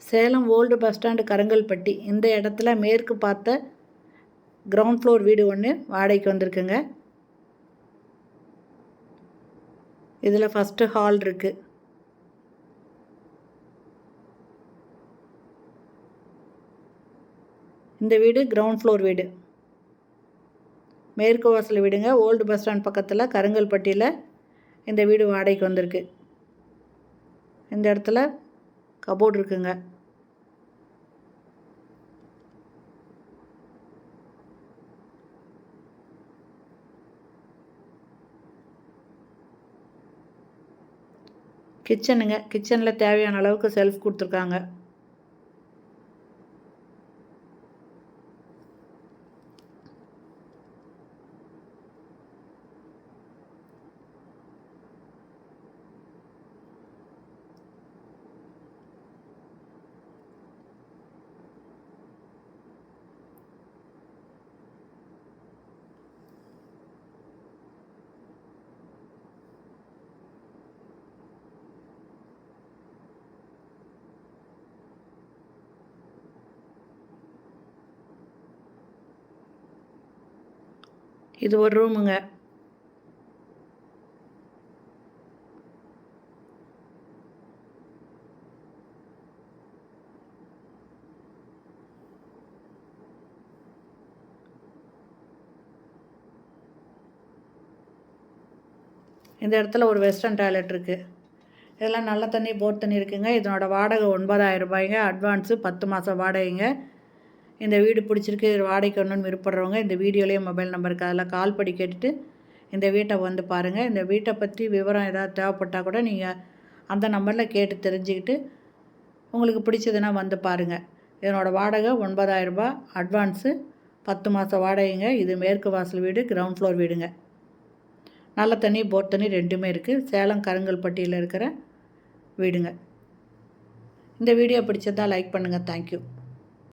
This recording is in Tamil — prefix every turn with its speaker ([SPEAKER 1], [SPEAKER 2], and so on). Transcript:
[SPEAKER 1] Salem old bus stand Karungalpatti இந்த இடத்துல மேற்கு பார்த்த கிரவுண்ட் ஃப்ளோர் வீடு ஒன்று வாடகைக்கு வந்திருக்குங்க. இதில் ஃபஸ்ட்டு ஹால் இருக்குது. இந்த வீடு கிரவுண்ட் ஃப்ளோர் வீடு, மேற்கு வாசல் வீடுங்க. ஓல்டு பஸ் ஸ்டாண்ட் பக்கத்தில் கருங்கல்பட்டியில் இந்த வீடு வாடகைக்கு வந்திருக்கு. இந்த இடத்துல கபோர்டு இருக்குங்க. கிச்சனுங்க. கிச்சனில் தேவையான அளவுக்கு செல்ஃப் கொடுத்துருக்காங்க. இது ஒரு ரூமுங்க. இந்த இடத்துல ஒரு வெஸ்டர்ன் டாய்லெட் இருக்குது. இதெல்லாம் நல்ல தண்ணி, போர் தண்ணி இருக்குங்க. இதனோட வாடகை 9,000 ரூபாய்ங்க. அட்வான்ஸு 10 மாதம் வாடகைங்க. இந்த வீடு பிடிச்சிருக்கு, இது வாடகைக்கு வரணும்னு விருப்பப்படுறவங்க இந்த வீடியோலேயே மொபைல் நம்பருக்கு அதில் கால் பண்ணி கேட்டுட்டு இந்த வீட்டை வந்து பாருங்கள். இந்த வீட்டை பற்றி விவரம் ஏதாவது தேவைப்பட்டால் கூட நீங்கள் அந்த நம்பரில் கேட்டு தெரிஞ்சுக்கிட்டு உங்களுக்கு பிடிச்சதுன்னா வந்து பாருங்கள். இதனோட வாடகை 9,000 ரூபாய், அட்வான்ஸு 10 மாதம் வாடகைங்க. இது மேற்கு வாசல் வீடு, கிரவுண்ட் ஃப்ளோர் வீடுங்க. நல்ல தண்ணி, போர் தண்ணி ரெண்டுமே இருக்குது. சேலம் கருங்கல்பட்டியில் இருக்கிற வீடுங்க. இந்த வீடியோ பிடிச்சதா லைக் பண்ணுங்கள். தேங்க்யூ.